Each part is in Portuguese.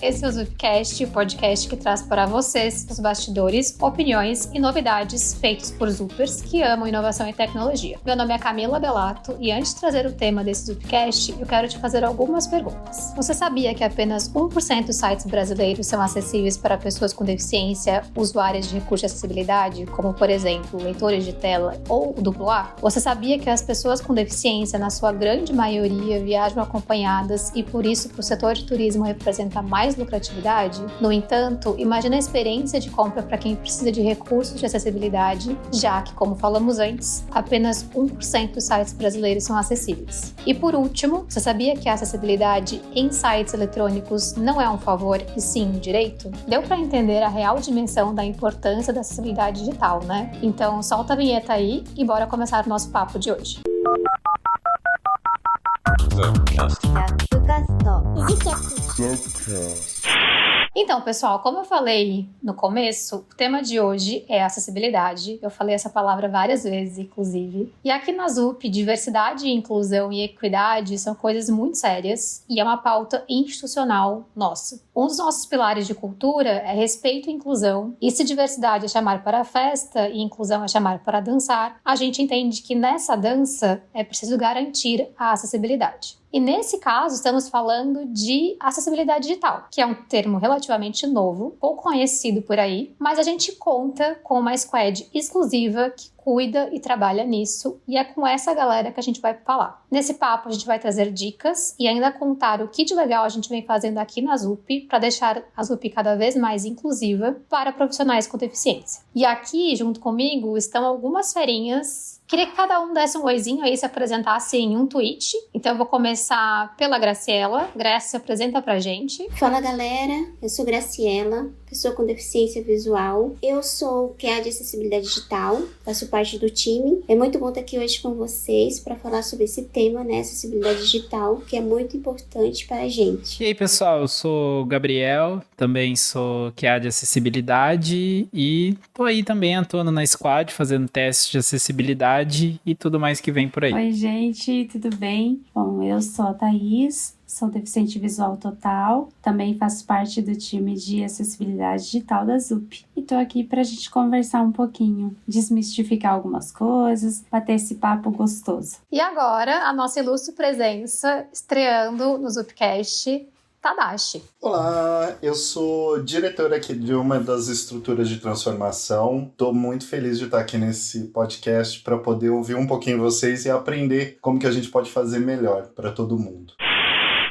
esse é o Zupcast, o podcast que traz para vocês os bastidores, opiniões e novidades feitos por Zupers que amam inovação e tecnologia. Meu nome é Camila Bellato e antes de trazer o tema desse Zupcast, eu quero te fazer algumas perguntas. Você sabia que apenas 1% dos sites brasileiros são acessíveis para pessoas com deficiência, usuárias de recursos de acessibilidade, como por exemplo, leitores de tela ou duplo A? Você sabia que as pessoas com deficiência, na sua grande maioria, viajam acompanhadas e por isso o setor de turismo representa mais lucratividade? No entanto, imagine a experiência de compra para quem precisa de recursos de acessibilidade, já que, como falamos antes, apenas 1% dos sites brasileiros são acessíveis. E por último, você sabia que a acessibilidade em sites eletrônicos não é um favor e sim um direito? Deu para entender a real dimensão da importância da acessibilidade digital, né? Então solta a vinheta aí e bora começar o nosso papo de hoje. Então, pessoal, como eu falei no começo, o tema de hoje é acessibilidade. Eu falei essa palavra várias vezes, inclusive. E aqui na ZUP, diversidade, inclusão e equidade são coisas muito sérias e é uma pauta institucional nossa. Um dos nossos pilares de cultura é respeito e inclusão. E se diversidade é chamar para a festa e inclusão é chamar para dançar, a gente entende que nessa dança é preciso garantir a acessibilidade. E nesse caso, estamos falando de acessibilidade digital, que é um termo relativamente novo, pouco conhecido por aí, mas a gente conta com uma squad exclusiva que cuida e trabalha nisso, e é com essa galera que a gente vai falar. Nesse papo, a gente vai trazer dicas e ainda contar o que de legal a gente vem fazendo aqui na ZUP para deixar a ZUP cada vez mais inclusiva para profissionais com deficiência. E aqui, junto comigo, estão algumas ferinhas. Queria que cada um desse um oizinho aí, se apresentasse em um tweet. Então eu vou começar pela Graciela. Graça, se apresenta pra gente. Fala, galera. Eu sou Graciela, pessoa com deficiência visual. Eu sou QA de acessibilidade digital, faço parte do time. É muito bom estar aqui hoje com vocês para falar sobre esse tema, né, acessibilidade digital, que é muito importante para a gente. E aí, pessoal, eu sou o Gabriel, também sou QA de acessibilidade e tô aí também atuando na squad, fazendo testes de acessibilidade e tudo mais que vem por aí. Oi, gente, tudo bem? Bom, eu sou a Thaís, sou deficiente visual total, também faço parte do time de acessibilidade digital da ZUP. E tô aqui pra gente conversar um pouquinho, desmistificar algumas coisas, bater esse papo gostoso. E agora, a nossa ilustre presença, estreando no Zupcast, Tadashi. Olá, eu sou diretor aqui de uma das estruturas de transformação. Estou muito feliz de estar aqui nesse podcast para poder ouvir um pouquinho vocês e aprender como que a gente pode fazer melhor para todo mundo.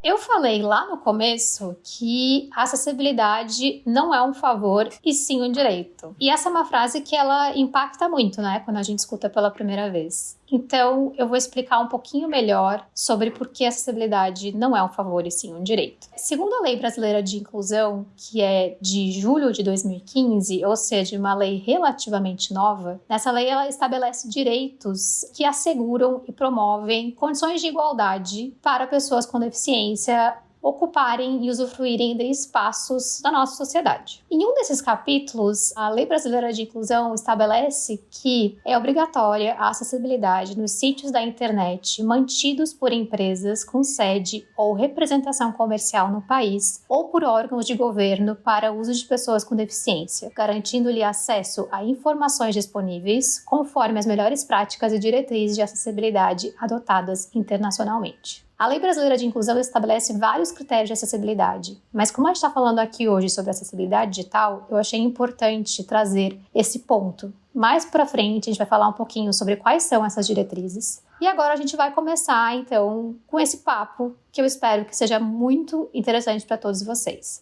Eu falei lá no começo que a acessibilidade não é um favor e sim um direito. E essa é uma frase que ela impacta muito, né, quando a gente escuta pela primeira vez. Então, eu vou explicar um pouquinho melhor sobre por que a acessibilidade não é um favor e sim um direito. Segundo a Lei Brasileira de Inclusão, que é de julho de 2015, ou seja, uma lei relativamente nova, nessa lei ela estabelece direitos que asseguram e promovem condições de igualdade para pessoas com deficiência ocuparem e usufruírem de espaços da nossa sociedade. Em um desses capítulos, a Lei Brasileira de Inclusão estabelece que é obrigatória a acessibilidade nos sítios da internet mantidos por empresas com sede ou representação comercial no país ou por órgãos de governo para uso de pessoas com deficiência, garantindo-lhe acesso a informações disponíveis conforme as melhores práticas e diretrizes de acessibilidade adotadas internacionalmente. A Lei Brasileira de Inclusão estabelece vários critérios de acessibilidade, mas como a gente está falando aqui hoje sobre acessibilidade digital, eu achei importante trazer esse ponto. Mais para frente a gente vai falar um pouquinho sobre quais são essas diretrizes. E agora a gente vai começar então com esse papo que eu espero que seja muito interessante para todos vocês.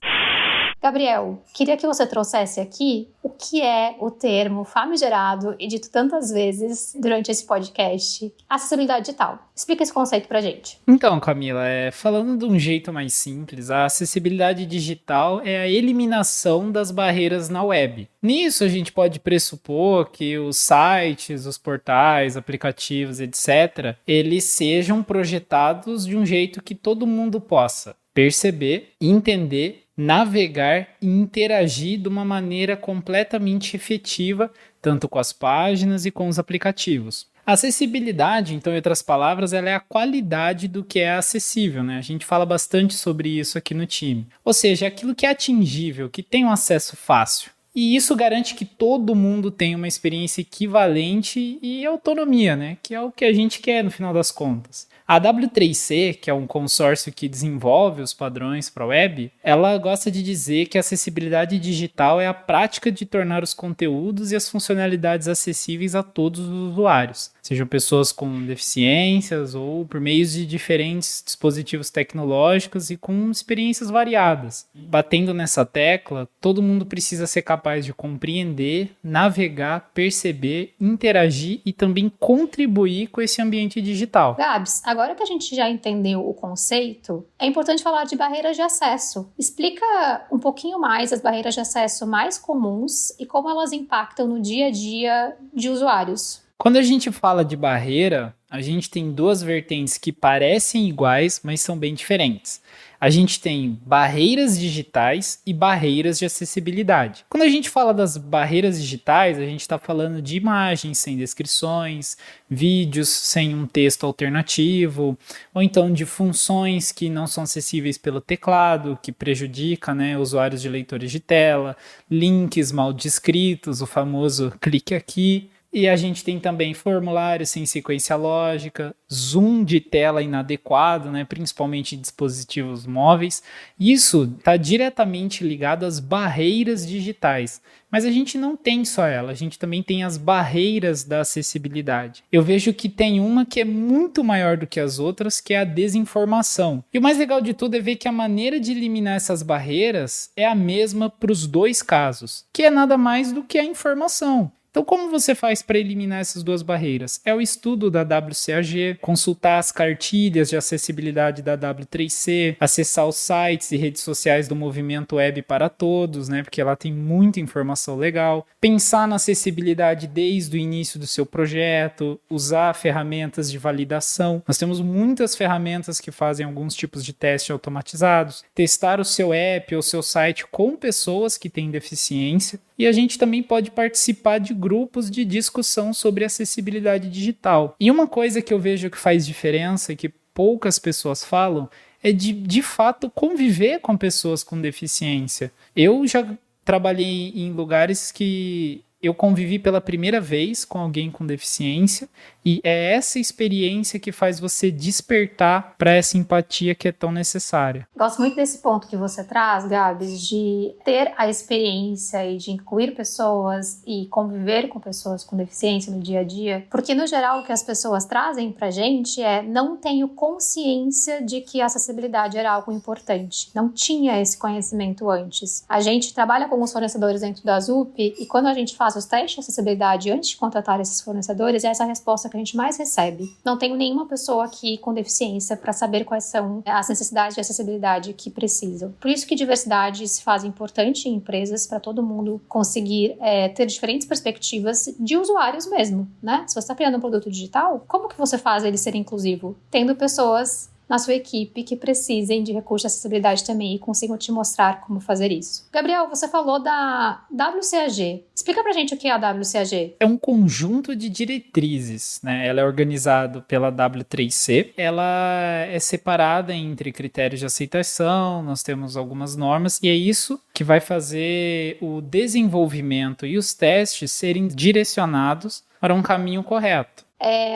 Gabriel, queria que você trouxesse aqui o que é o termo famigerado e dito tantas vezes durante esse podcast, acessibilidade digital. Explica esse conceito pra gente. Então, Camila, falando de um jeito mais simples, a acessibilidade digital é a eliminação das barreiras na web. Nisso, a gente pode pressupor que os sites, os portais, aplicativos, etc., eles sejam projetados de um jeito que todo mundo possa perceber, entender, navegar e interagir de uma maneira completamente efetiva, tanto com as páginas e com os aplicativos. A acessibilidade, então, em outras palavras, ela é a qualidade do que é acessível, né? A gente fala bastante sobre isso aqui no time. Ou seja, aquilo que é atingível, que tem um acesso fácil. E isso garante que todo mundo tenha uma experiência equivalente e autonomia, né? Que é o que a gente quer no final das contas. A W3C, que é um consórcio que desenvolve os padrões para a web, ela gosta de dizer que a acessibilidade digital é a prática de tornar os conteúdos e as funcionalidades acessíveis a todos os usuários, sejam pessoas com deficiências ou por meio de diferentes dispositivos tecnológicos e com experiências variadas. Batendo nessa tecla, todo mundo precisa ser capaz de compreender, navegar, perceber, interagir e também contribuir com esse ambiente digital. Gabs, agora que a gente já entendeu o conceito, é importante falar de barreiras de acesso. Explica um pouquinho mais as barreiras de acesso mais comuns e como elas impactam no dia a dia de usuários. Quando a gente fala de barreira, a gente tem duas vertentes que parecem iguais, mas são bem diferentes. A gente tem barreiras digitais e barreiras de acessibilidade. Quando a gente fala das barreiras digitais, a gente está falando de imagens sem descrições, vídeos sem um texto alternativo, ou então de funções que não são acessíveis pelo teclado, que prejudica, né, usuários de leitores de tela, links mal descritos, o famoso clique aqui. E a gente tem também formulários sem sequência lógica, zoom de tela inadequado, né, principalmente em dispositivos móveis. Isso está diretamente ligado às barreiras digitais. Mas a gente não tem só ela, a gente também tem as barreiras da acessibilidade. Eu vejo que tem uma que é muito maior do que as outras, que é a desinformação. E o mais legal de tudo é ver que a maneira de eliminar essas barreiras é a mesma para os dois casos, que é nada mais do que a informação. Então, como você faz para eliminar essas duas barreiras? É o estudo da WCAG, consultar as cartilhas de acessibilidade da W3C, acessar os sites e redes sociais do Movimento Web para Todos, né? Porque lá tem muita informação legal. Pensar na acessibilidade desde o início do seu projeto, usar ferramentas de validação. Nós temos muitas ferramentas que fazem alguns tipos de testes automatizados. Testar o seu app ou seu site com pessoas que têm deficiência. E a gente também pode participar de grupos de discussão sobre acessibilidade digital. E uma coisa que eu vejo que faz diferença e que poucas pessoas falam é de fato conviver com pessoas com deficiência. Eu já trabalhei em lugares que eu convivi pela primeira vez com alguém com deficiência e é essa experiência que faz você despertar para essa empatia que é tão necessária. Gosto muito desse ponto que você traz, Gabs, de ter a experiência e de incluir pessoas e conviver com pessoas com deficiência no dia a dia, porque no geral o que as pessoas trazem pra gente é: não tenho consciência de que a acessibilidade era algo importante, não tinha esse conhecimento antes. A gente trabalha com os fornecedores dentro da ZUP e quando a gente faz os testes de acessibilidade antes de contratar esses fornecedores, é essa a resposta que a gente mais recebe. Não tenho nenhuma pessoa aqui com deficiência para saber quais são as necessidades de acessibilidade que precisam. Por isso que diversidade se faz importante em empresas para todo mundo conseguir ter diferentes perspectivas de usuários mesmo, né? Se você está criando um produto digital, como que você faz ele ser inclusivo? Tendo pessoas na sua equipe que precisem de recursos de acessibilidade também e consigam te mostrar como fazer isso. Gabriel, você falou da WCAG. Explica pra gente o que é a WCAG. É um conjunto de diretrizes, né? Ela é organizada pela W3C. Ela é separada entre critérios de aceitação, nós temos algumas normas, e é isso que vai fazer o desenvolvimento e os testes serem direcionados para um caminho correto.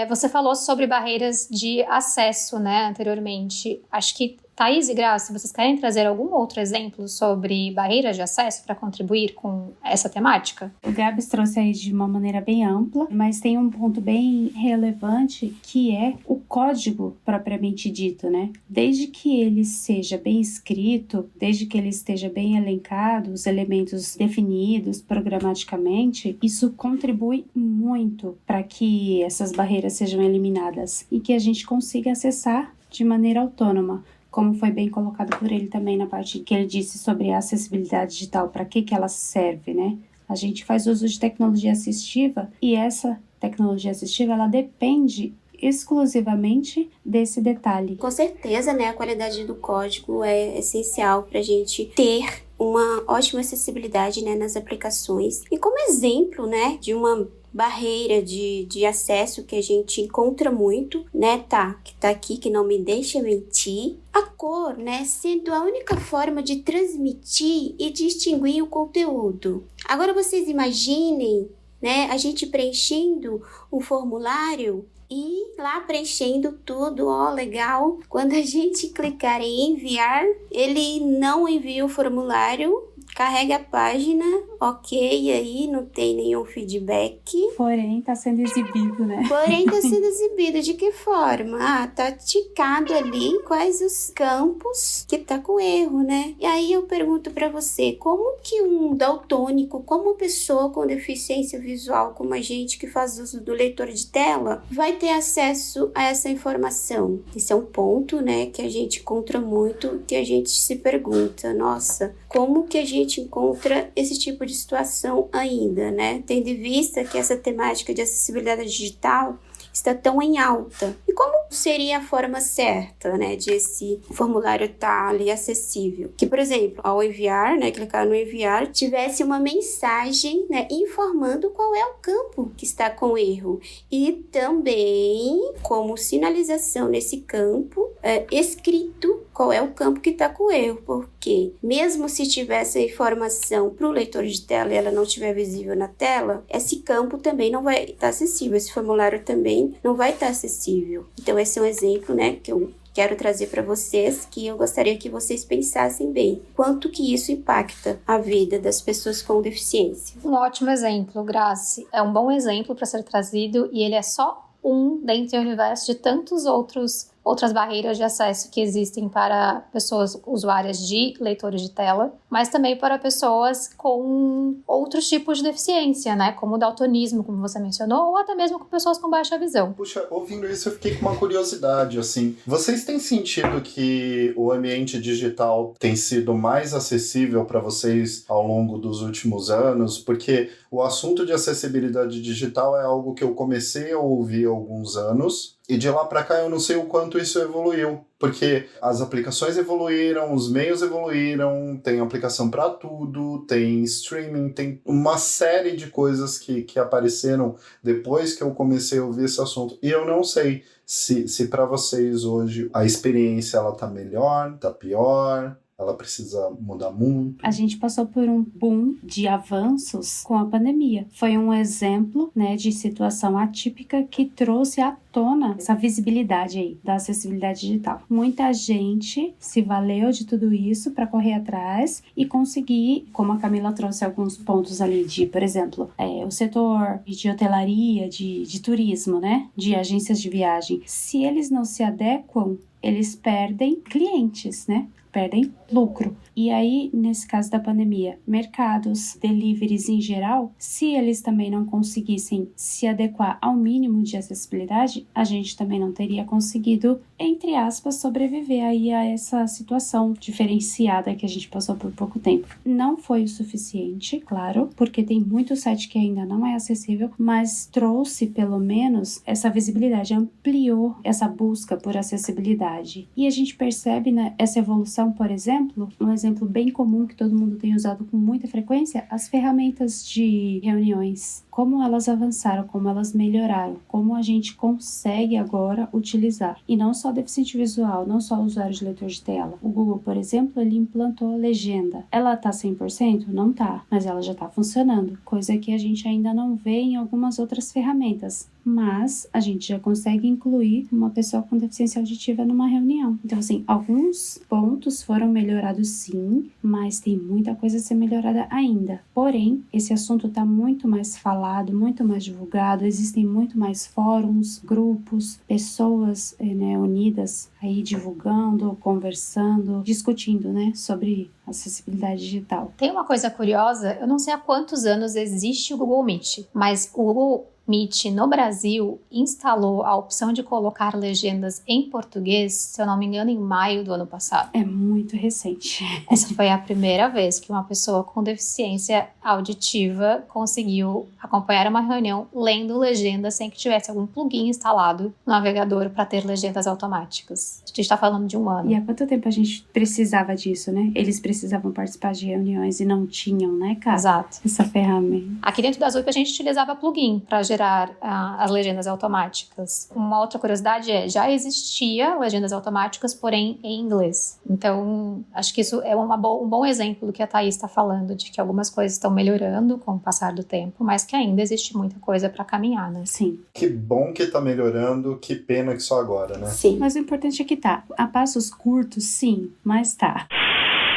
Você falou sobre barreiras de acesso, né, anteriormente. Acho que Thaís e Graça, vocês querem trazer algum outro exemplo sobre barreiras de acesso para contribuir com essa temática? O Gabs trouxe aí de uma maneira bem ampla, mas tem um ponto bem relevante que é o código propriamente dito, né? Desde que ele seja bem escrito, desde que ele esteja bem elencado, os elementos definidos programaticamente, isso contribui muito para que essas barreiras sejam eliminadas e que a gente consiga acessar de maneira autônoma. Como foi bem colocado por ele também na parte que ele disse sobre a acessibilidade digital, para que ela serve, né? A gente faz uso de tecnologia assistiva e essa tecnologia assistiva, ela depende exclusivamente desse detalhe. Com certeza, né, a qualidade do código é essencial para a gente ter uma ótima acessibilidade, né, nas aplicações. E como exemplo, né, de uma barreira de acesso que a gente encontra muito, né, que tá aqui, que não me deixa mentir. A cor, né, sendo a única forma de transmitir e distinguir o conteúdo. Agora vocês imaginem, né, a gente preenchendo um formulário e lá preenchendo tudo, legal. Quando a gente clicar em enviar, ele não envia o formulário, carrega a página, ok, aí não tem nenhum feedback. Porém, tá sendo exibido, né? Porém, tá sendo exibido de que forma? Tá ticado ali quais os campos que tá com erro, né? E aí eu pergunto pra você, como que um daltônico, como uma pessoa com deficiência visual, como a gente que faz uso do leitor de tela, vai ter acesso a essa informação? Esse é um ponto, né, que a gente encontra muito, que a gente se pergunta, nossa, como que a gente encontra esse tipo de situação ainda, né? Tendo em vista que essa temática de acessibilidade digital está tão em alta. E como seria a forma certa, né, de esse formulário estar ali acessível? Que, por exemplo, ao enviar, né, clicar no enviar, tivesse uma mensagem, né, informando qual é o campo que está com erro. E também, como sinalização nesse campo, escrito qual é o campo que está com erro, porque mesmo se tivesse a informação para o leitor de tela e ela não estiver visível na tela, esse campo também não vai estar acessível, esse formulário também não vai estar acessível. Então esse é um exemplo, né, que eu quero trazer para vocês, que eu gostaria que vocês pensassem bem. Quanto que isso impacta a vida das pessoas com deficiência? Um ótimo exemplo, Grace. É um bom exemplo para ser trazido e ele é só um dentre o universo de tantos outras barreiras de acesso que existem para pessoas usuárias de leitores de tela, mas também para pessoas com outros tipos de deficiência, né? Como o daltonismo, como você mencionou, ou até mesmo com pessoas com baixa visão. Puxa, ouvindo isso eu fiquei com uma curiosidade, assim. Vocês têm sentido que o ambiente digital tem sido mais acessível para vocês ao longo dos últimos anos? Porque o assunto de acessibilidade digital é algo que eu comecei a ouvir há alguns anos, e de lá para cá eu não sei o quanto isso evoluiu, porque as aplicações evoluíram, os meios evoluíram, tem aplicação para tudo, tem streaming, tem uma série de coisas que apareceram depois que eu comecei a ouvir esse assunto. E eu não sei se para vocês hoje a experiência ela tá melhor, tá pior, ela precisa mudar muito. A gente passou por um boom de avanços com a pandemia. Foi um exemplo, né, de situação atípica que trouxe à tona essa visibilidade aí da acessibilidade digital. Muita gente se valeu de tudo isso para correr atrás e conseguir, como a Camila trouxe alguns pontos ali de, por exemplo, o setor de hotelaria, de turismo, né, de agências de viagem. Se eles não se adequam, eles perdem clientes, né? Perdem lucro. E aí, nesse caso da pandemia, mercados, deliveries em geral, se eles também não conseguissem se adequar ao mínimo de acessibilidade, a gente também não teria conseguido, entre aspas, sobreviver aí a essa situação diferenciada que a gente passou por pouco tempo. Não foi o suficiente, claro, porque tem muito site que ainda não é acessível, mas trouxe pelo menos essa visibilidade, ampliou essa busca por acessibilidade. E a gente percebe, né, essa evolução, por exemplo, um exemplo bem comum que todo mundo tem usado com muita frequência, as ferramentas de reuniões. Como elas avançaram, como elas melhoraram, como a gente consegue agora utilizar. E não só deficiente visual, não só usuário de leitor de tela. O Google, por exemplo, ele implantou a legenda. Ela tá 100%? Não tá, mas ela já tá funcionando, coisa que a gente ainda não vê em algumas outras ferramentas. Mas a gente já consegue incluir uma pessoa com deficiência auditiva numa reunião. Então, assim, alguns pontos foram melhorados sim, mas tem muita coisa a ser melhorada ainda. Porém, esse assunto está muito mais falado, muito mais divulgado, existem muito mais fóruns, grupos, pessoas unidas aí divulgando, conversando, discutindo, né, sobre acessibilidade digital. Tem uma coisa curiosa, eu não sei há quantos anos existe o Google Meet, mas o Google Meet no Brasil instalou a opção de colocar legendas em português, se eu não me engano, em maio do ano passado. É muito recente. Essa foi a primeira vez que uma pessoa com deficiência auditiva conseguiu acompanhar uma reunião lendo legendas sem que tivesse algum plugin instalado no navegador para ter legendas automáticas. A gente está falando de um ano. E há quanto tempo a gente precisava disso, né? Eles precisavam participar de reuniões e não tinham, né, cara? Exato. Essa ferramenta. Aqui dentro da ZUP a gente utilizava plugin para gerar as legendas automáticas. Uma outra curiosidade já existia legendas automáticas, porém em inglês. Então, acho que isso é um bom exemplo do que a Thaís está falando, de que algumas coisas estão melhorando com o passar do tempo, mas que ainda existe muita coisa para caminhar, né? Sim. Que bom que tá melhorando, que pena que só agora, né? Sim. Mas o importante é que tá. A passos curtos, sim, mas tá.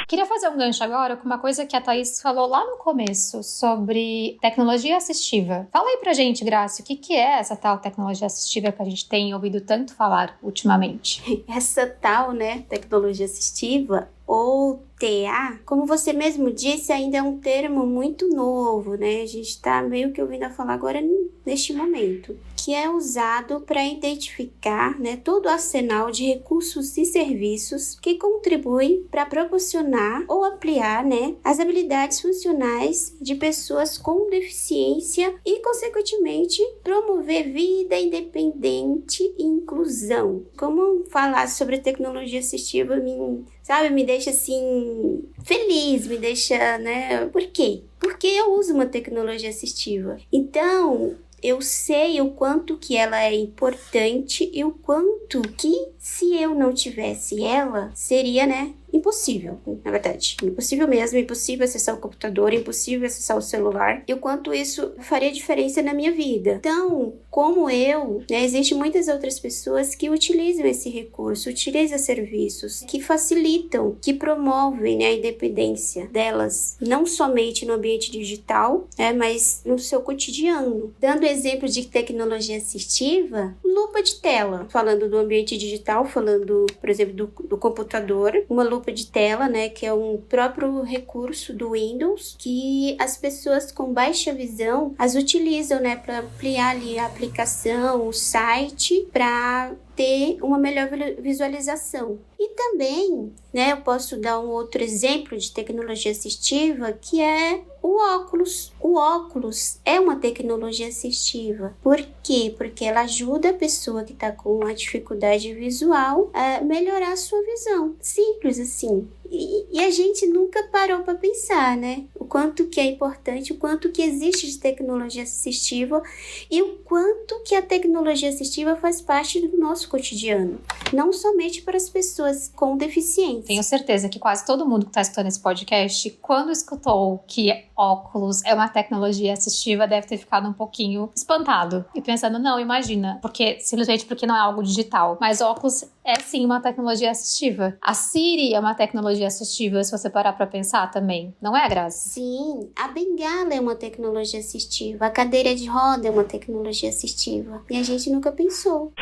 Queria fazer um gancho agora com uma coisa que a Thaís falou lá no começo sobre tecnologia assistiva. Fala aí pra gente, Graça, o que é essa tal tecnologia assistiva que a gente tem ouvido tanto falar ultimamente? Essa tal, né, tecnologia assistiva, ou TA, como você mesmo disse, ainda é um termo muito novo, né? A gente está meio que ouvindo a falar agora neste momento, que é usado para identificar, né, todo o arsenal de recursos e serviços que contribuem para proporcionar ou ampliar, né, as habilidades funcionais de pessoas com deficiência e, consequentemente, promover vida independente e inclusão. Como falar sobre tecnologia assistiva me deixa assim feliz, me deixa, né? Por quê? Porque eu uso uma tecnologia assistiva. Então, eu sei o quanto que ela é importante e o quanto que, se eu não tivesse ela, seria, né, impossível, na verdade. Impossível mesmo, impossível acessar o computador, impossível acessar o celular. E o quanto isso faria diferença na minha vida. Então, como eu, né, existem muitas outras pessoas que utilizam esse recurso, utilizam serviços que facilitam, que promovem, né, a independência delas, não somente no ambiente digital, né, mas no seu cotidiano. Dando exemplo de tecnologia assistiva, lupa de tela. Falando do ambiente digital, falando, por exemplo, do computador, uma lupa de tela, né, que é um próprio recurso do Windows, que as pessoas com baixa visão as utilizam, né, para ampliar ali a aplicação, o site, para ter uma melhor visualização. E também, né, eu posso dar um outro exemplo de tecnologia assistiva, que é o óculos. O óculos é uma tecnologia assistiva. Por quê? Porque ela ajuda a pessoa que está com uma dificuldade visual a melhorar a sua visão. Simples assim. E a gente nunca parou para pensar, né? O quanto que é importante, o quanto que existe de tecnologia assistiva e o quanto que a tecnologia assistiva faz parte do nosso cotidiano. Não somente para as pessoas com deficiência. Tenho certeza que quase todo mundo que está escutando esse podcast, quando escutou que óculos é uma tecnologia assistiva, deve ter ficado um pouquinho espantado. E pensando, não, imagina, simplesmente porque não é algo digital. Mas óculos é sim uma tecnologia assistiva. A Siri é uma tecnologia assistiva, se você parar pra pensar também. Não é, Graça? Sim, a bengala é uma tecnologia assistiva, a cadeira de roda é uma tecnologia assistiva. E a gente nunca pensou.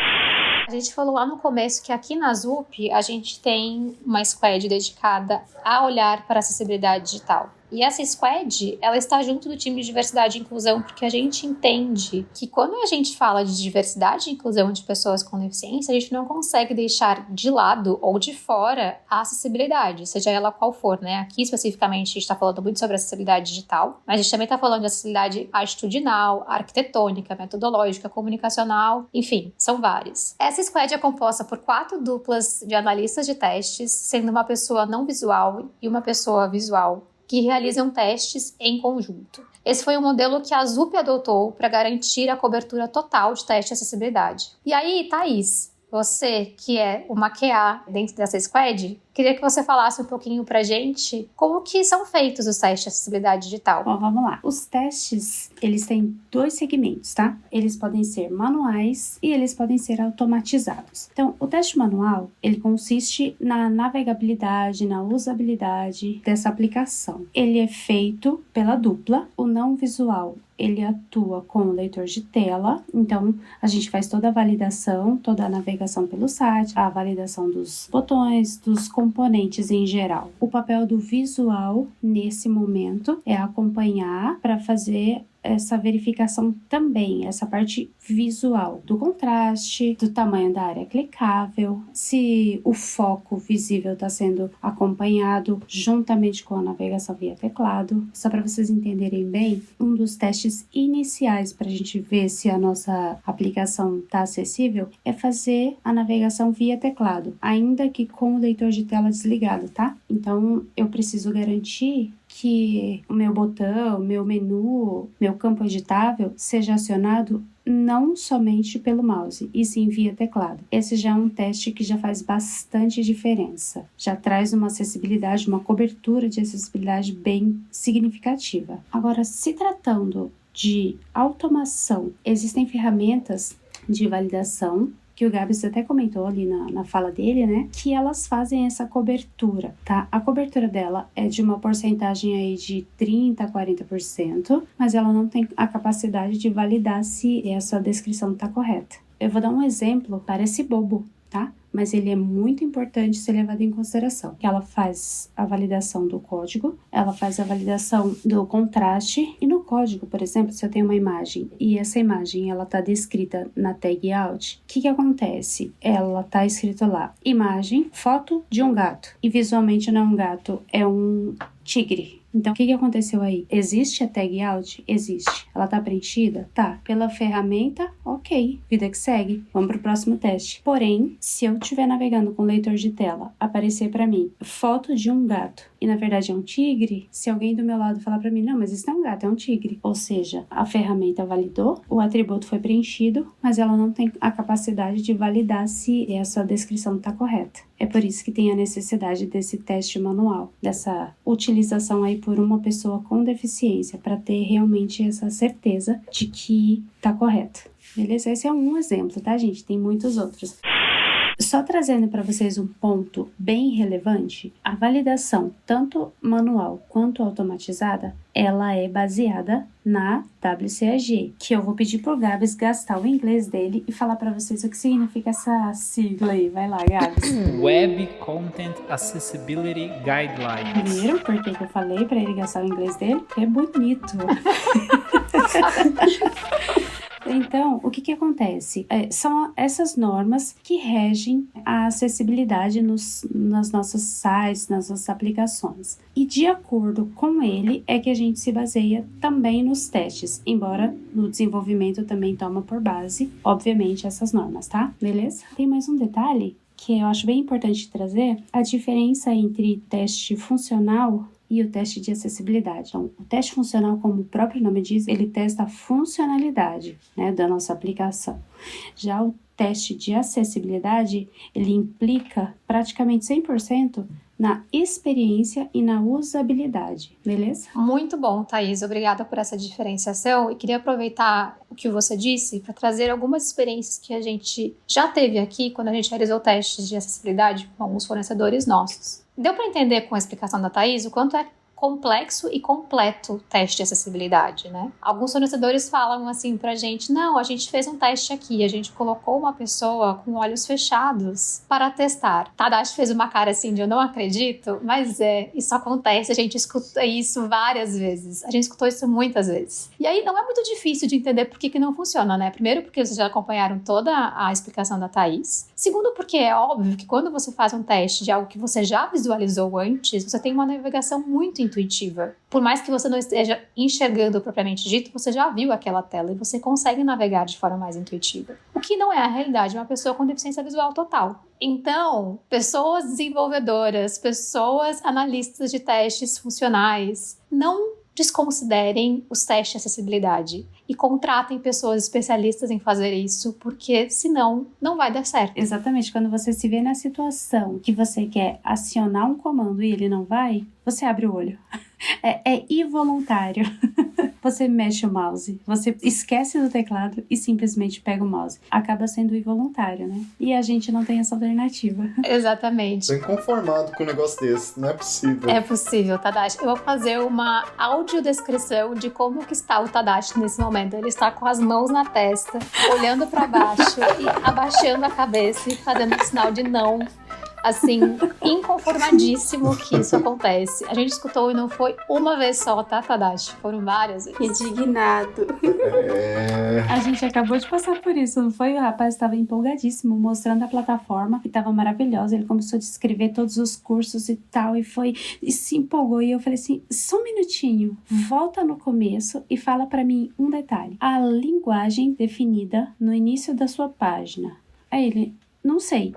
A gente falou lá no começo que aqui na ZUP a gente tem uma squad dedicada a olhar para a acessibilidade digital. E essa squad, ela está junto do time de diversidade e inclusão, porque a gente entende que quando a gente fala de diversidade e inclusão de pessoas com deficiência, a gente não consegue deixar de lado ou de fora a acessibilidade, seja ela qual for, né? Aqui, especificamente, a gente está falando muito sobre acessibilidade digital, mas a gente também está falando de acessibilidade atitudinal, arquitetônica, metodológica, comunicacional, enfim, são várias. Essa squad é composta por 4 duplas de analistas de testes, sendo uma pessoa não visual e uma pessoa visual, que realizam testes em conjunto. Esse foi o modelo que a ZUP adotou para garantir a cobertura total de teste de acessibilidade. E aí, Thaís, você que é uma QA dentro dessa squad, queria que você falasse um pouquinho pra gente como que são feitos os testes de acessibilidade digital. Bom, vamos lá. Os testes, eles têm 2 segmentos, tá? Eles podem ser manuais e eles podem ser automatizados. Então, o teste manual, ele consiste na navegabilidade, na usabilidade dessa aplicação. Ele é feito pela dupla, o não visual. Ele atua como leitor de tela, então a gente faz toda a validação, toda a navegação pelo site, a validação dos botões, dos componentes em geral. O papel do visual, nesse momento, é acompanhar para fazer essa verificação também, essa parte visual do contraste, do tamanho da área clicável, se o foco visível está sendo acompanhado juntamente com a navegação via teclado. Só para vocês entenderem bem, um dos testes iniciais para a gente ver se a nossa aplicação está acessível é fazer a navegação via teclado, ainda que com o leitor de tela desligado, tá? Então, eu preciso garantir que o meu botão, meu menu, meu campo editável seja acionado não somente pelo mouse, e sim via teclado. Esse já é um teste que já faz bastante diferença. Já traz uma acessibilidade, uma cobertura de acessibilidade bem significativa. Agora, se tratando de automação, existem ferramentas de validação que o Gabs até comentou ali na fala dele, né? Que elas fazem essa cobertura, tá? A cobertura dela é de uma porcentagem aí de 30% a 40%, mas ela não tem a capacidade de validar se essa descrição tá correta. Eu vou dar um exemplo, parece bobo, tá? Mas ele é muito importante ser levado em consideração. Ela faz a validação do código, ela faz a validação do contraste, e no código, por exemplo, se eu tenho uma imagem e essa imagem ela está descrita na tag out, o que acontece? Ela está escrito lá, imagem, foto de um gato, e visualmente não é um gato, é um tigre. Então, o que aconteceu aí? Existe a tag out? Existe. Ela tá preenchida? Tá. Pela ferramenta? Ok. Vida que segue. Vamos pro próximo teste. Porém, se eu estiver navegando com o leitor de tela, aparecer para mim foto de um gato e na verdade é um tigre, se alguém do meu lado falar para mim, não, mas isso não é um gato, é um tigre. Ou seja, a ferramenta validou, o atributo foi preenchido, mas ela não tem a capacidade de validar se essa descrição está correta. É por isso que tem a necessidade desse teste manual, dessa utilização aí por uma pessoa com deficiência, para ter realmente essa certeza de que está correto. Beleza? Esse é um exemplo, tá, gente? Tem muitos outros. Só trazendo para vocês um ponto bem relevante, a validação, tanto manual quanto automatizada, ela é baseada na WCAG, que eu vou pedir pro Gabs gastar o inglês dele e falar para vocês o que significa essa sigla aí. Vai lá, Gabs. Web Content Accessibility Guidelines. Viram por que eu falei para ele gastar o inglês dele? Porque é bonito. Então, o que acontece? São essas normas que regem a acessibilidade nas nossos sites, nas nossas aplicações. E de acordo com ele, é que a gente se baseia também nos testes, embora no desenvolvimento também toma por base, obviamente, essas normas, tá? Beleza? Tem mais um detalhe que eu acho bem importante trazer, a diferença entre teste funcional e o teste de acessibilidade. Então, o teste funcional, como o próprio nome diz, ele testa a funcionalidade, né, da nossa aplicação. Já o teste de acessibilidade, ele implica praticamente 100% na experiência e na usabilidade, beleza? Muito bom, Thaís. Obrigada por essa diferenciação. E queria aproveitar o que você disse para trazer algumas experiências que a gente já teve aqui quando a gente realizou testes de acessibilidade com alguns fornecedores nossos. Deu para entender com a explicação da Thaís o quanto é complexo e completo o teste de acessibilidade, né? Alguns fornecedores falam assim pra gente, não, a gente fez um teste aqui, a gente colocou uma pessoa com olhos fechados para testar. Tadashi fez uma cara assim de eu não acredito, mas isso acontece, a gente escuta isso várias vezes, a gente escutou isso muitas vezes. E aí não é muito difícil de entender por que não funciona, né? Primeiro porque vocês já acompanharam toda a explicação da Thaís. Segundo porque é óbvio que quando você faz um teste de algo que você já visualizou antes, você tem uma navegação muito intuitiva. Por mais que você não esteja enxergando propriamente dito, você já viu aquela tela e você consegue navegar de forma mais intuitiva. O que não é a realidade de uma pessoa com deficiência visual total. Então, pessoas desenvolvedoras, pessoas analistas de testes funcionais, não desconsiderem os testes de acessibilidade e contratem pessoas especialistas em fazer isso, porque senão não vai dar certo. Exatamente, quando você se vê na situação que você quer acionar um comando e ele não vai, você abre o olho. É involuntário. Você mexe o mouse, você esquece do teclado e simplesmente pega o mouse. Acaba sendo involuntário, né? E a gente não tem essa alternativa. Exatamente. Tô inconformado com um negócio desse, não é possível. É possível, Tadashi. Eu vou fazer uma audiodescrição de como que está o Tadashi nesse momento. Ele está com as mãos na testa, olhando para baixo e abaixando a cabeça e fazendo um sinal de não assim, inconformadíssimo que isso acontece. A gente escutou e não foi uma vez só, tá, Tadashi? Foram várias vezes. Indignado. A gente acabou de passar por isso, não foi? O rapaz estava empolgadíssimo, mostrando a plataforma, que estava maravilhosa. Ele começou a descrever todos os cursos e tal, e se empolgou. E eu falei assim, só um minutinho, volta no começo e fala pra mim um detalhe. A linguagem definida no início da sua página. Aí ele, não sei.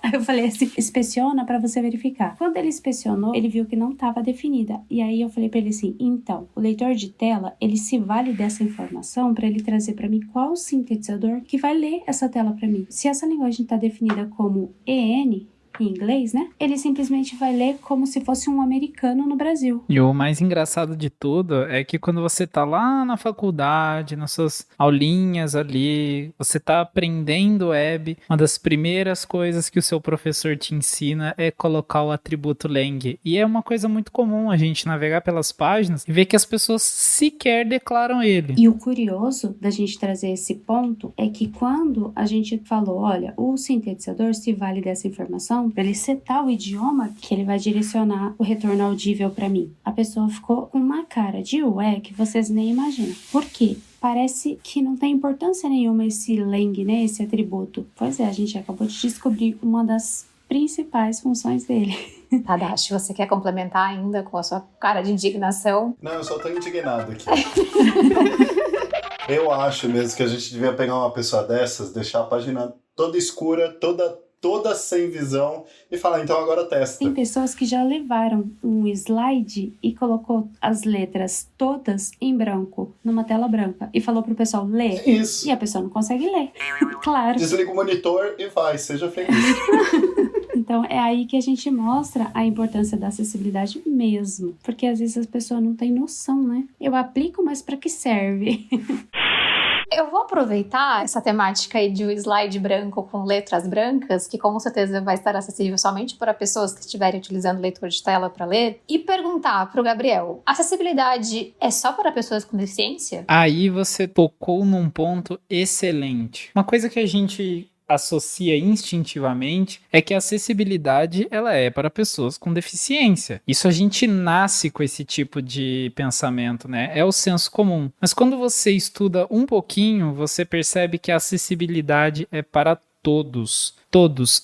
Aí eu falei assim, inspeciona pra você verificar. Quando ele inspecionou, ele viu que não estava definida. E aí eu falei pra ele assim, então, o leitor de tela, ele se vale dessa informação pra ele trazer pra mim qual sintetizador que vai ler essa tela pra mim. Se essa linguagem tá definida como EN, em inglês, né? Ele simplesmente vai ler como se fosse um americano no Brasil. E o mais engraçado de tudo é que quando você tá lá na faculdade, nas suas aulinhas ali, você tá aprendendo web, uma das primeiras coisas que o seu professor te ensina é colocar o atributo lang. E é uma coisa muito comum a gente navegar pelas páginas e ver que as pessoas sequer declaram ele. E o curioso da gente trazer esse ponto é que quando a gente falou, olha, o sintetizador se vale dessa informação para ele setar o idioma que ele vai direcionar o retorno audível para mim. A pessoa ficou com uma cara de ué que vocês nem imaginam. Por quê? Parece que não tem importância nenhuma esse lang, né? Esse atributo. Pois é, a gente acabou de descobrir uma das principais funções dele. Tadashi, você quer complementar ainda com a sua cara de indignação? Não, eu só tô indignado aqui. Eu acho mesmo que a gente devia pegar uma pessoa dessas, deixar a página toda escura, toda sem visão e falar, então agora testa. Tem pessoas que já levaram um slide e colocou as letras todas em branco, numa tela branca, e falou pro pessoal ler. Isso. E a pessoa não consegue ler. Claro. Desliga o monitor e vai, seja feliz. Então é aí que a gente mostra a importância da acessibilidade mesmo. Porque às vezes as pessoas não têm noção, né? Eu aplico, mas pra que serve? Eu vou aproveitar essa temática aí de um slide branco com letras brancas, que com certeza vai estar acessível somente para pessoas que estiverem utilizando leitor de tela para ler, e perguntar para o Gabriel, acessibilidade é só para pessoas com deficiência? Aí você tocou num ponto excelente. Uma coisa que a gente associa instintivamente é que a acessibilidade ela é para pessoas com deficiência. Isso a gente nasce com esse tipo de pensamento, né? É o senso comum. Mas quando você estuda um pouquinho, você percebe que a acessibilidade é para todos,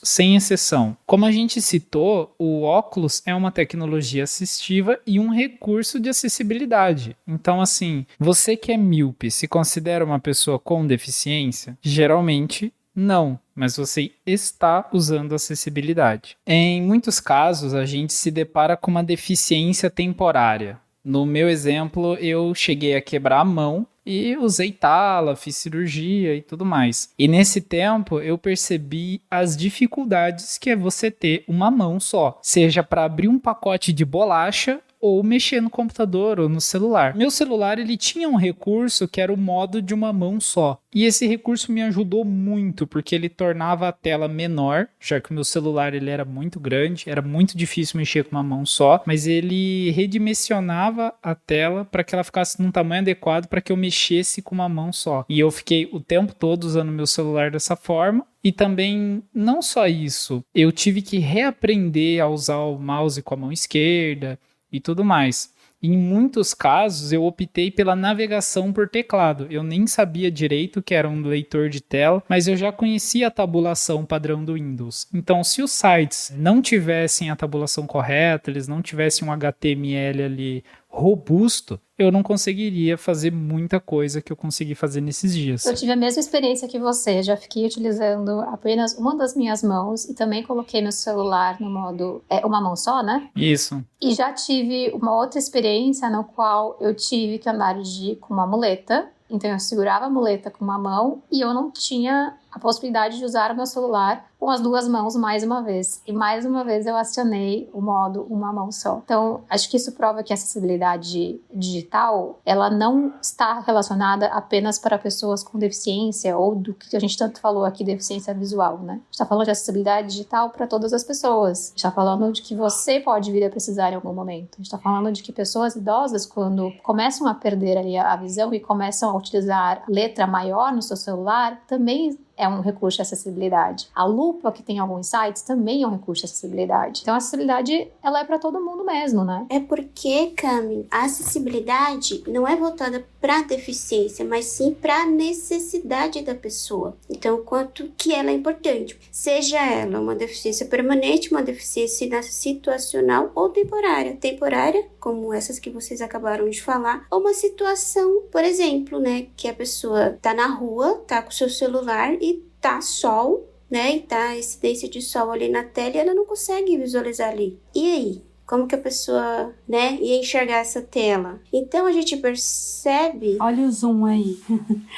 sem exceção. Como a gente citou, o óculos é uma tecnologia assistiva e um recurso de acessibilidade. Então, assim, você que é míope se considera uma pessoa com deficiência? Geralmente não, mas você está usando acessibilidade. Em muitos casos, a gente se depara com uma deficiência temporária. No meu exemplo, eu cheguei a quebrar a mão e usei tala, fiz cirurgia e tudo mais. E nesse tempo, eu percebi as dificuldades que é você ter uma mão só, seja para abrir um pacote de bolacha ou mexer no computador ou no celular. Meu celular, ele tinha um recurso que era o modo de uma mão só. E esse recurso me ajudou muito, porque ele tornava a tela menor, já que o meu celular ele era muito grande, era muito difícil mexer com uma mão só, mas ele redimensionava a tela para que ela ficasse num tamanho adequado para que eu mexesse com uma mão só. E eu fiquei o tempo todo usando meu celular dessa forma. E também, não só isso, eu tive que reaprender a usar o mouse com a mão esquerda, e tudo mais. Em muitos casos, eu optei pela navegação por teclado. Eu nem sabia direito que era um leitor de tela, mas eu já conhecia a tabulação padrão do Windows. Então, se os sites não tivessem a tabulação correta, eles não tivessem um HTML ali robusto, eu não conseguiria fazer muita coisa que eu consegui fazer nesses dias. Eu tive a mesma experiência que você, já fiquei utilizando apenas uma das minhas mãos e também coloquei meu celular no modo, uma mão só, né? Isso. E já tive uma outra experiência no qual eu tive que andar com uma muleta, então eu segurava a muleta com uma mão e eu não tinha a possibilidade de usar o meu celular com as duas mãos mais uma vez. E mais uma vez eu acionei o modo uma mão só. Então, acho que isso prova que a acessibilidade digital, ela não está relacionada apenas para pessoas com deficiência ou do que a gente tanto falou aqui, deficiência visual, né? A gente está falando de acessibilidade digital para todas as pessoas. A gente está falando de que você pode vir a precisar em algum momento. A gente está falando de que pessoas idosas, quando começam a perder ali a visão e começam a utilizar letra maior no seu celular, também é um recurso de acessibilidade. A lupa que tem alguns sites também é um recurso de acessibilidade. Então a acessibilidade, ela é para todo mundo mesmo, né? É porque, Cami, a acessibilidade não é voltada para deficiência, mas sim para a necessidade da pessoa. Então, quanto que ela é importante. Seja ela uma deficiência permanente, uma deficiência situacional ou temporária. Temporária, como essas que vocês acabaram de falar, ou uma situação, por exemplo, né, que a pessoa tá na rua, tá com o seu celular e tá sol, né, e tá a incidência de sol ali na tela e ela não consegue visualizar ali. E aí? Como que a pessoa, né, ia enxergar essa tela? Então, a gente percebe... Olha o zoom aí,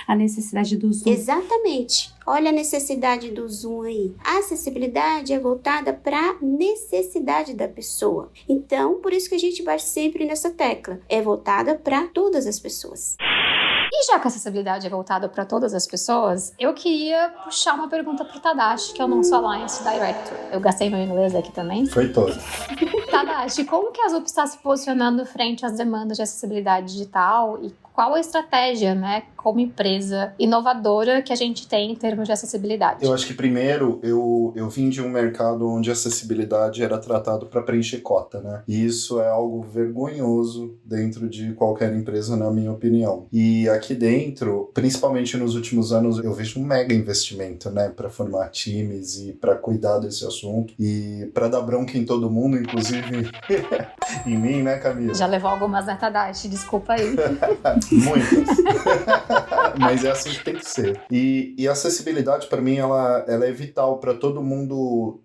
a necessidade do zoom. Exatamente. Olha a necessidade do zoom aí. A acessibilidade é voltada para a necessidade da pessoa. Então, por isso que a gente bate sempre nessa tecla. É voltada para todas as pessoas. E já que a acessibilidade é voltada para todas as pessoas, eu queria puxar uma pergunta para o Tadashi, que é o nosso Alliance Director. Eu gastei meu inglês aqui também. Foi todo. Tadashi, como que a ZUP está se posicionando frente às demandas de acessibilidade digital e qual a estratégia, né, como empresa inovadora que a gente tem em termos de acessibilidade? Eu acho que primeiro eu vim de um mercado onde a acessibilidade era tratado para preencher cota, né? E isso é algo vergonhoso dentro de qualquer empresa, na minha opinião. E aqui dentro, principalmente nos últimos anos, eu vejo um mega investimento, né, para formar times e para cuidar desse assunto e para dar bronca em todo mundo, inclusive em mim, né, Camila? Já levou algumas, né, Tadashi? Desculpa aí. Muitas. Mas é assim que tem que ser. E a acessibilidade, para mim, ela é vital para todo mundo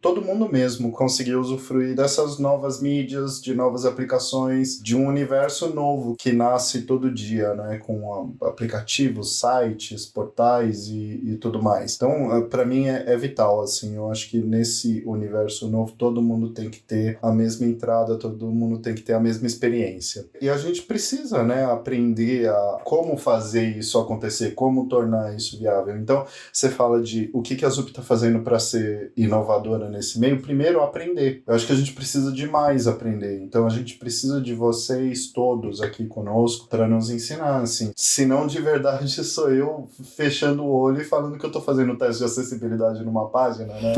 mesmo conseguir usufruir dessas novas mídias, de novas aplicações, de um universo novo que nasce todo dia, né? Com aplicativos, sites, portais e tudo mais. Então, para mim, é vital, assim. Eu acho que nesse universo novo, todo mundo tem que ter a mesma entrada, todo mundo tem que ter a mesma experiência. E a gente precisa, né, aprender a como fazer isso acontecer, como tornar isso viável. Então, você fala de o que a ZUP está fazendo para ser inovadora nesse meio. Primeiro, aprender. Eu acho que a gente precisa demais aprender. Então, a gente precisa de vocês todos aqui conosco para nos ensinar, assim. Se não, de verdade, sou eu fechando o olho e falando que eu estou fazendo teste de acessibilidade numa página, né?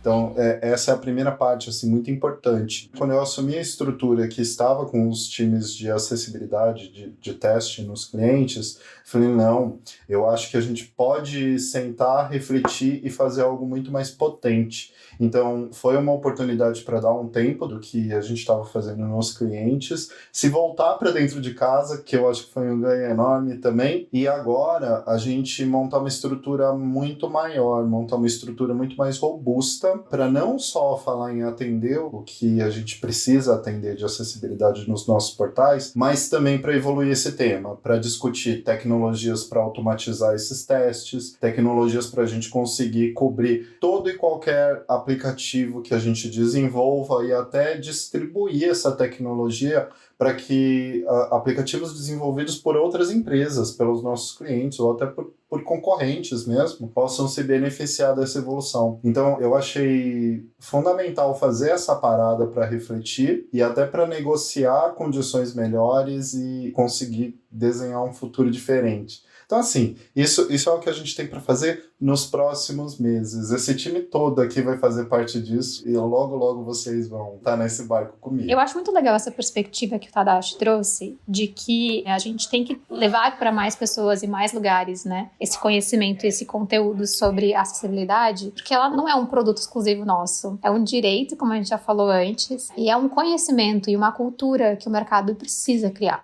Então, essa é a primeira parte, assim, muito importante. Quando eu assumi a estrutura que estava com os times de acessibilidade, de teste nos clientes, falei, não, eu acho que a gente pode sentar, refletir e fazer algo muito mais potente. Então, foi uma oportunidade para dar um tempo do que a gente estava fazendo nos clientes, se voltar para dentro de casa, que eu acho que foi um ganho enorme também, e agora a gente montar uma estrutura muito maior, montar uma estrutura muito mais robusta, para não só falar em atender o que a gente precisa atender de acessibilidade nos nossos portais, mas também para evoluir esse tema, para discutir tecnologias para automatizar esses testes, tecnologias para a gente conseguir cobrir todo e qualquer aplicativo que a gente desenvolva e até distribuir essa tecnologia para que aplicativos desenvolvidos por outras empresas, pelos nossos clientes ou até por concorrentes mesmo, possam se beneficiar dessa evolução. Então, eu achei fundamental fazer essa parada para refletir e até para negociar condições melhores e conseguir desenhar um futuro diferente. Então, assim, isso é o que a gente tem para fazer nos próximos meses. Esse time todo aqui vai fazer parte disso e logo, logo vocês vão estar nesse barco comigo. Eu acho muito legal essa perspectiva que o Tadashi trouxe, de que a gente tem que levar para mais pessoas e mais lugares, né, esse conhecimento, esse conteúdo sobre acessibilidade, porque ela não é um produto exclusivo nosso. É um direito, como a gente já falou antes, e é um conhecimento e uma cultura que o mercado precisa criar.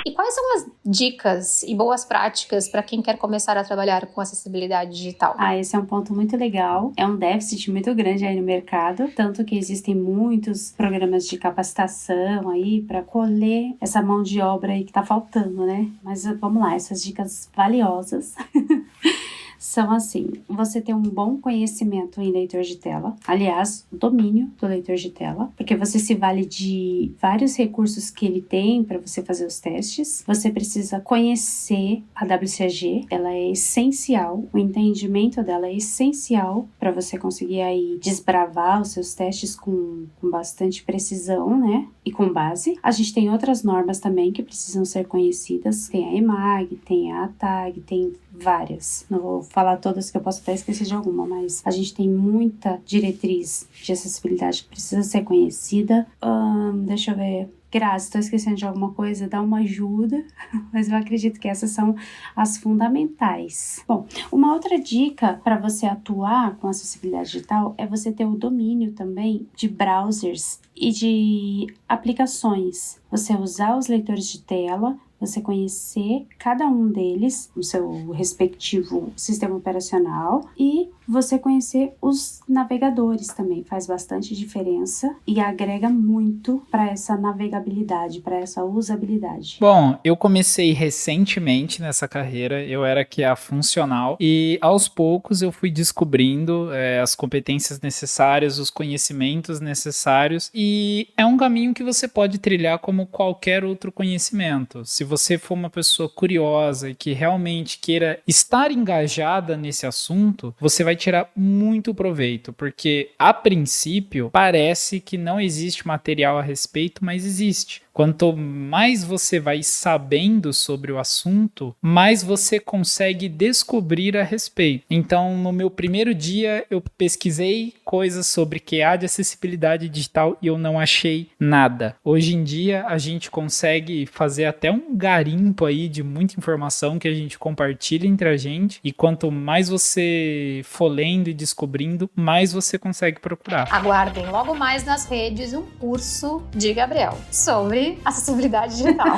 E quais são as dicas e boas práticas para quem quer começar a trabalhar com acessibilidade digital? Esse é um ponto muito legal. É um déficit muito grande aí no mercado, tanto que existem muitos programas de capacitação aí para colher essa mão de obra aí que tá faltando, né? Mas vamos lá, essas dicas valiosas. São assim, você ter um bom conhecimento em leitor de tela, aliás, domínio do leitor de tela, porque você se vale de vários recursos que ele tem para você fazer os testes. Você precisa conhecer a WCAG, ela é essencial, o entendimento dela é essencial para você conseguir aí desbravar os seus testes com bastante precisão, né? E com base. A gente tem outras normas também que precisam ser conhecidas, tem a EMAG, tem a ATAG, tem várias. Não vou falar todas, que eu posso até esquecer de alguma, mas a gente tem muita diretriz de acessibilidade que precisa ser conhecida. Deixa eu ver. Graças, estou esquecendo de alguma coisa, dá uma ajuda, mas eu acredito que essas são as fundamentais. Bom, uma outra dica para você atuar com acessibilidade digital é você ter o domínio também de browsers e de aplicações. Você usar os leitores de tela, você conhecer cada um deles, o seu respectivo sistema operacional, e você conhecer os navegadores também. Faz bastante diferença e agrega muito para essa navegabilidade, para essa usabilidade. Bom, eu comecei recentemente nessa carreira, eu era QA funcional e aos poucos eu fui descobrindo as competências necessárias, os conhecimentos necessários, e é um caminho que você pode trilhar como qualquer outro conhecimento. Se você for uma pessoa curiosa e que realmente queira estar engajada nesse assunto, você vai tirar muito proveito, porque a princípio parece que não existe material a respeito, mas existe. Quanto mais você vai sabendo sobre o assunto, mais você consegue descobrir a respeito. Então, no meu primeiro dia, eu pesquisei coisas sobre QA de acessibilidade digital e eu não achei nada. Hoje em dia, a gente consegue fazer até um garimpo aí de muita informação que a gente compartilha entre a gente, e quanto mais você for lendo e descobrindo, mais você consegue procurar. Aguardem logo mais nas redes um curso de Gabriel sobre acessibilidade digital.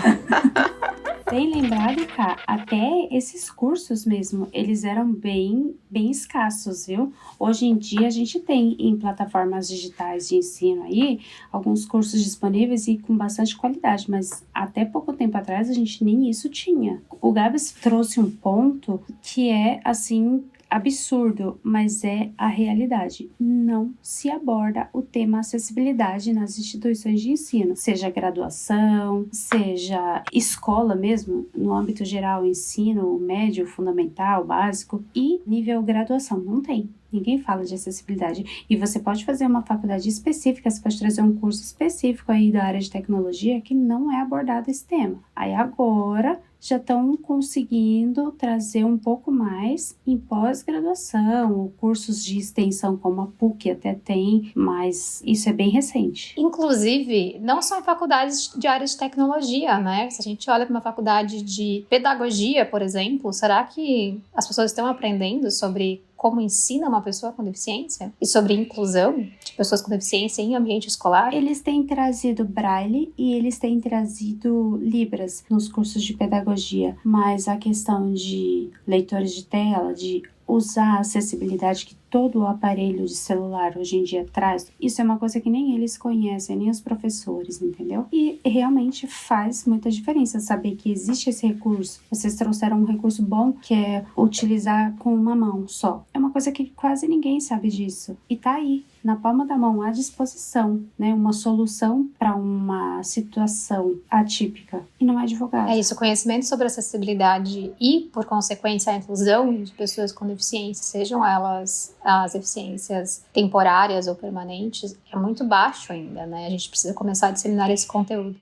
Bem lembrado, Ká, até esses cursos mesmo, eles eram bem escassos, viu? Hoje em dia a gente tem em plataformas digitais de ensino aí alguns cursos disponíveis e com bastante qualidade, mas até pouco tempo atrás a gente nem isso tinha. O Gabs trouxe um ponto que é, assim, absurdo, mas é a realidade. Não se aborda o tema acessibilidade nas instituições de ensino, seja graduação, seja escola mesmo, no âmbito geral, ensino médio, fundamental, básico e nível graduação. Não tem. Ninguém fala de acessibilidade. E você pode fazer uma faculdade específica, você pode trazer um curso específico aí da área de tecnologia que não é abordado esse tema. Aí agora já estão conseguindo trazer um pouco mais em pós-graduação, ou cursos de extensão como a PUC até tem, mas isso é bem recente. Inclusive, não só em faculdades de áreas de tecnologia, né? Se a gente olha para uma faculdade de pedagogia, por exemplo, será que as pessoas estão aprendendo sobre como ensina uma pessoa com deficiência? E sobre inclusão de pessoas com deficiência em ambiente escolar? Eles têm trazido Braille e eles têm trazido Libras nos cursos de pedagogia, mas a questão de leitores de tela, de usar a acessibilidade que todo o aparelho de celular hoje em dia traz, isso é uma coisa que nem eles conhecem, nem os professores, entendeu? E realmente faz muita diferença saber que existe esse recurso. Vocês trouxeram um recurso bom, que é utilizar com uma mão só. É uma coisa que quase ninguém sabe disso. E tá aí, na palma da mão, à disposição, né? Uma solução para uma situação atípica. E não é divulgado. É isso, o conhecimento sobre acessibilidade e, por consequência, a inclusão de pessoas com deficiência, sejam elas as deficiências temporárias ou permanentes, é muito baixo ainda, né? A gente precisa começar a disseminar esse conteúdo.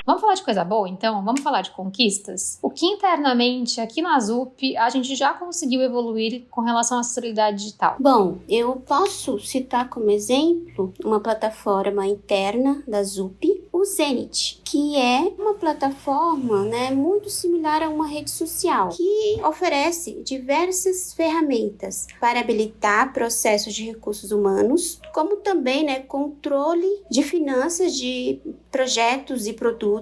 Vamos falar de coisa boa, então? Vamos falar de conquistas? O que internamente, aqui na ZUP, a gente já conseguiu evoluir com relação à acessibilidade digital? Bom, eu posso citar como exemplo uma plataforma interna da ZUP, o Zenit, que é uma plataforma, né, muito similar a uma rede social, que oferece diversas ferramentas para habilitar processos de recursos humanos, como também, né, controle de finanças de projetos e produtos,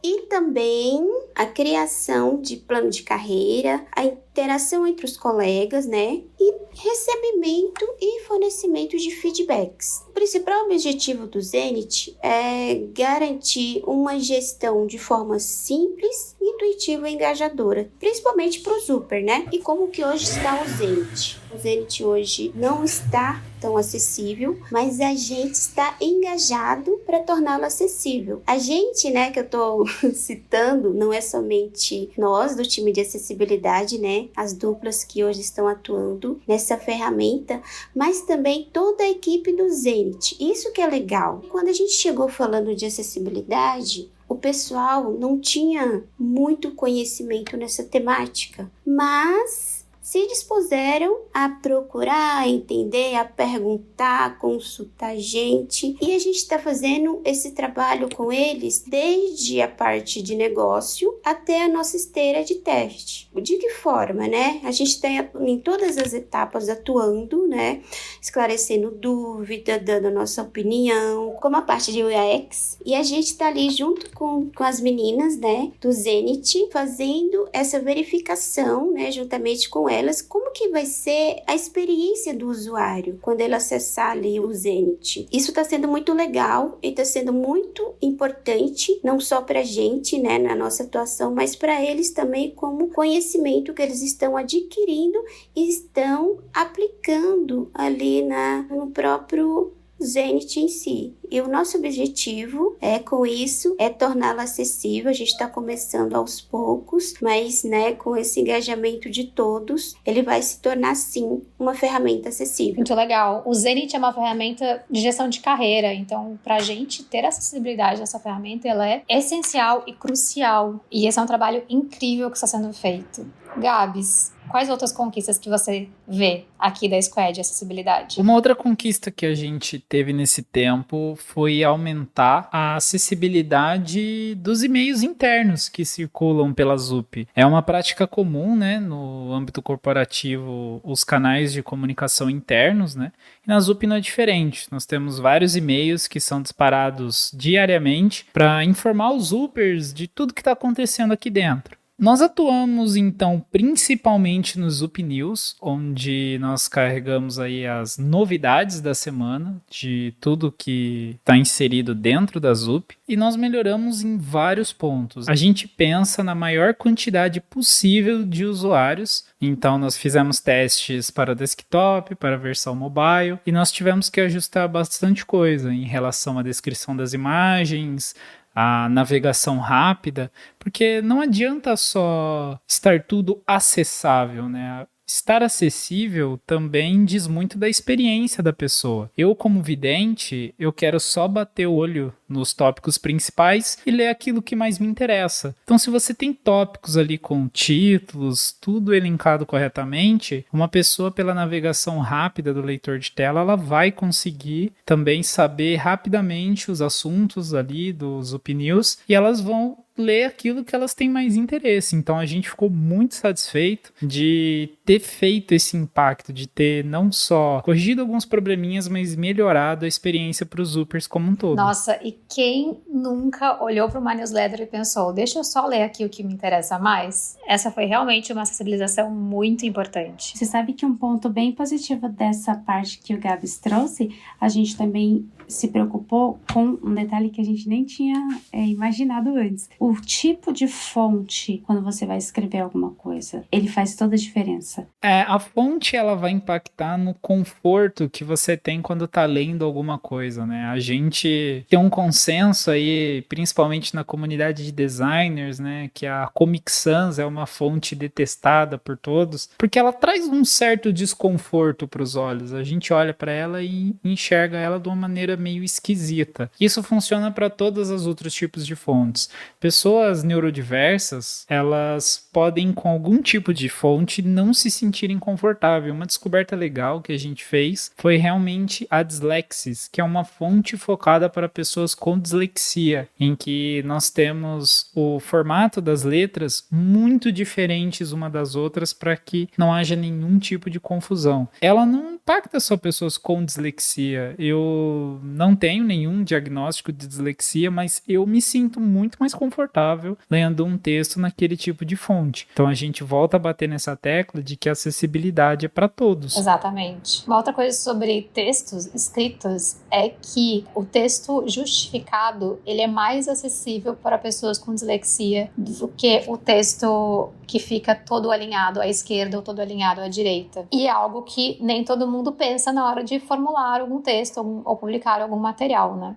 e também a criação de plano de carreira, a interação entre os colegas, né, e recebimento e fornecimento de feedbacks. O principal objetivo do Zenit é garantir uma gestão de forma simples, intuitiva e engajadora, principalmente para o Zuper, né? E como que hoje está o Zenit? O Zenit hoje não está tão acessível, mas a gente está engajado para torná-lo acessível. A gente, né, que eu estou citando, não é somente nós do time de acessibilidade, né, as duplas que hoje estão atuando nessa ferramenta, mas também toda a equipe do Zenit. Isso que é legal. Quando a gente chegou falando de acessibilidade, o pessoal não tinha muito conhecimento nessa temática, mas se dispuseram a procurar, a entender, a perguntar, a consultar gente. E a gente está fazendo esse trabalho com eles desde a parte de negócio até a nossa esteira de teste. De que forma, né? A gente está em todas as etapas atuando, né? Esclarecendo dúvida, dando a nossa opinião, como a parte de UX. E a gente está ali junto com as meninas, né? Do Zenit, fazendo essa verificação, né? Juntamente com elas, como que vai ser a experiência do usuário quando ele acessar ali o Zenit. Isso está sendo muito legal e está sendo muito importante, não só para a gente, né, na nossa atuação, mas para eles também como conhecimento que eles estão adquirindo e estão aplicando ali no próprio Zenit em si. E o nosso objetivo com isso é torná-la acessível. A gente está começando aos poucos, mas, né, com esse engajamento de todos, ele vai se tornar, sim, uma ferramenta acessível. Muito legal. O Zenit é uma ferramenta de gestão de carreira, então, para a gente ter acessibilidade nessa ferramenta, ela é essencial e crucial. E esse é um trabalho incrível que está sendo feito. Gabs, quais outras conquistas que você vê aqui da Squad de acessibilidade? Uma outra conquista que a gente teve nesse tempo foi aumentar a acessibilidade dos e-mails internos que circulam pela ZUP. É uma prática comum, né, no âmbito corporativo, os canais de comunicação internos, né? E na ZUP não é diferente. Nós temos vários e-mails que são disparados diariamente para informar os ZUPers de tudo que está acontecendo aqui dentro. Nós atuamos, então, principalmente no ZUP News, onde nós carregamos aí as novidades da semana, de tudo que está inserido dentro da ZUP, e nós melhoramos em vários pontos. A gente pensa na maior quantidade possível de usuários, então nós fizemos testes para desktop, para a versão mobile, e nós tivemos que ajustar bastante coisa em relação à descrição das imagens, a navegação rápida, porque não adianta só estar tudo acessável, né? Estar acessível também diz muito da experiência da pessoa. Eu, como vidente, eu quero só bater o olho nos tópicos principais e ler aquilo que mais me interessa. Então, se você tem tópicos ali com títulos, tudo elencado corretamente, uma pessoa pela navegação rápida do leitor de tela, ela vai conseguir também saber rapidamente os assuntos ali dos ZUP News e elas vão ler aquilo que elas têm mais interesse. Então a gente ficou muito satisfeito de ter feito esse impacto, de ter não só corrigido alguns probleminhas, mas melhorado a experiência para os Zupers como um todo. Nossa, e quem nunca olhou para uma newsletter e pensou, deixa eu só ler aqui o que me interessa mais? Essa foi realmente uma acessibilização muito importante. Você sabe que um ponto bem positivo dessa parte que o Gabs trouxe, a gente também se preocupou com um detalhe que a gente nem tinha imaginado antes. O tipo de fonte, quando você vai escrever alguma coisa, ele faz toda a diferença. A fonte, ela vai impactar no conforto que você tem quando está lendo alguma coisa, né? A gente tem um consenso aí, principalmente na comunidade de designers, né? Que a Comic Sans é uma fonte detestada por todos, porque ela traz um certo desconforto para os olhos. A gente olha para ela e enxerga ela de uma maneira meio esquisita. Isso funciona para todos os outros tipos de fontes. Pessoas neurodiversas, elas podem, com algum tipo de fonte, não se sentirem confortáveis. Uma descoberta legal que a gente fez foi realmente a Dyslexis, que é uma fonte focada para pessoas com dislexia, em que nós temos o formato das letras muito diferentes uma das outras para que não haja nenhum tipo de confusão. Ela não impacta só pessoas com dislexia. Eu não tenho nenhum diagnóstico de dislexia, mas eu me sinto muito mais confortável lendo um texto naquele tipo de fonte. Então a gente volta a bater nessa tecla de que a acessibilidade é para todos. Exatamente. Uma outra coisa sobre textos escritos é que o texto justificado, ele é mais acessível para pessoas com dislexia do que o texto que fica todo alinhado à esquerda ou todo alinhado à direita. E é algo que nem todo mundo pensa na hora de formular algum texto ou publicar algum material, né?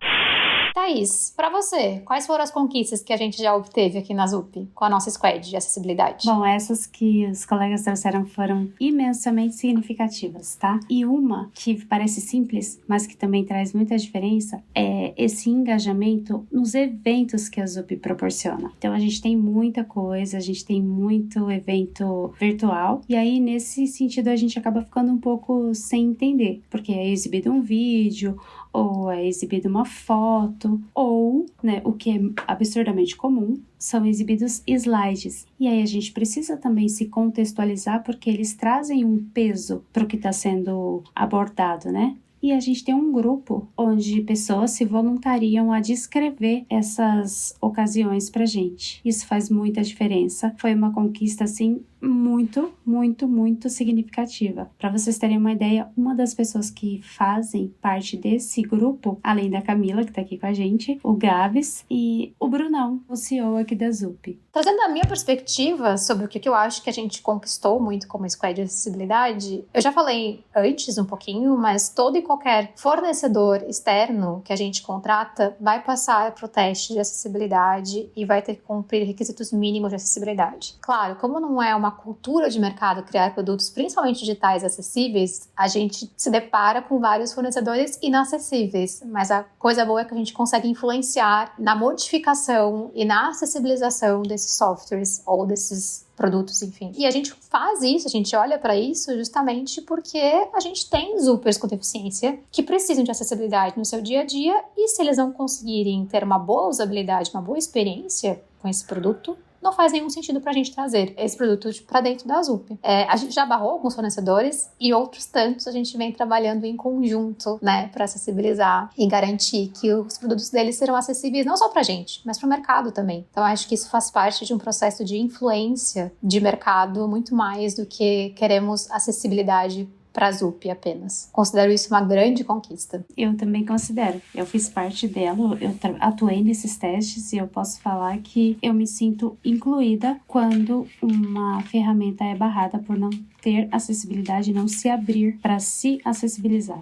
Thaís, pra você, quais foram as conquistas que a gente já obteve aqui na ZUP com a nossa squad de acessibilidade? Bom, essas que os colegas trouxeram foram imensamente significativas, tá? E uma que parece simples, mas que também traz muita diferença, é esse engajamento nos eventos que a ZUP proporciona. Então, a gente tem muita coisa, a gente tem muito evento virtual, e aí, nesse sentido, a gente acaba ficando um pouco sem entender, porque é exibido um vídeo, ou é exibida uma foto, ou, né, o que é absurdamente comum, são exibidos slides. E aí a gente precisa também se contextualizar porque eles trazem um peso para o que está sendo abordado, né? E a gente tem um grupo onde pessoas se voluntariam a descrever essas ocasiões pra gente. Isso faz muita diferença. Foi uma conquista, assim, muito, muito, muito significativa. Para vocês terem uma ideia, uma das pessoas que fazem parte desse grupo, além da Camila, que tá aqui com a gente, o Gabs e o Brunão, o CEO aqui da ZUP. Trazendo a minha perspectiva sobre o que eu acho que a gente conquistou muito como squad de acessibilidade, eu já falei antes um pouquinho, mas todo e qualquer fornecedor externo que a gente contrata vai passar para o teste de acessibilidade e vai ter que cumprir requisitos mínimos de acessibilidade. Claro, como não é uma cultura de mercado criar produtos, principalmente digitais, acessíveis, a gente se depara com vários fornecedores inacessíveis, mas a coisa boa é que a gente consegue influenciar na modificação e na acessibilização desses softwares ou desses produtos, enfim. E a gente faz isso, a gente olha para isso justamente porque a gente tem ZUPers com deficiência que precisam de acessibilidade no seu dia a dia e se eles não conseguirem ter uma boa usabilidade, uma boa experiência com esse produto, não faz nenhum sentido pra gente trazer esse produto para dentro da ZUP. A gente já barrou alguns fornecedores e outros tantos a gente vem trabalhando em conjunto, né, para acessibilizar e garantir que os produtos deles serão acessíveis não só pra gente, mas pro mercado também. Então acho que isso faz parte de um processo de influência de mercado muito mais do que queremos acessibilidade para a ZUP apenas. Considero isso uma grande conquista. Eu também considero. Eu fiz parte dela, eu atuei nesses testes e eu posso falar que eu me sinto incluída quando uma ferramenta é barrada por não ter acessibilidade, não se abrir para se acessibilizar.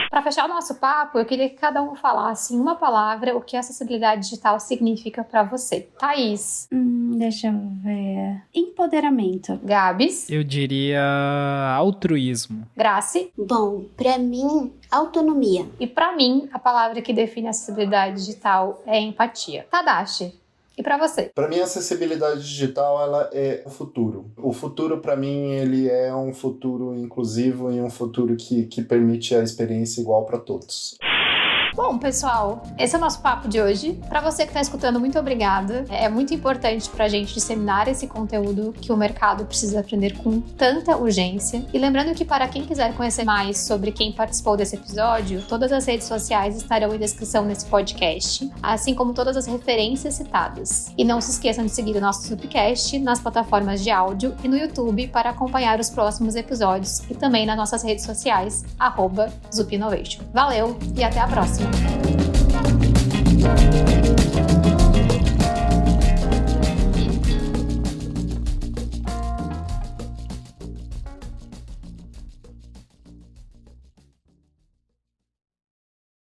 Para fechar o nosso papo, eu queria que cada um falasse em uma palavra o que a acessibilidade digital significa para você. Thaís. Deixa eu ver. Empoderamento. Gabs. Eu diria altruísmo. Grace. Bom, para mim, autonomia. E para mim, a palavra que define a acessibilidade digital é empatia. Tadashi. E para você? Para mim, a acessibilidade digital ela é o futuro. O futuro, para mim, ele é um futuro inclusivo e um futuro que permite a experiência igual para todos. Bom, pessoal, esse é o nosso papo de hoje. Para você que está escutando, muito obrigada. É muito importante para a gente disseminar esse conteúdo que o mercado precisa aprender com tanta urgência. E lembrando que para quem quiser conhecer mais sobre quem participou desse episódio, todas as redes sociais estarão em descrição nesse podcast, assim como todas as referências citadas. E não se esqueçam de seguir o nosso Zupcast nas plataformas de áudio e no YouTube para acompanhar os próximos episódios e também nas nossas redes sociais, @ZupInnovation. Valeu e até a próxima!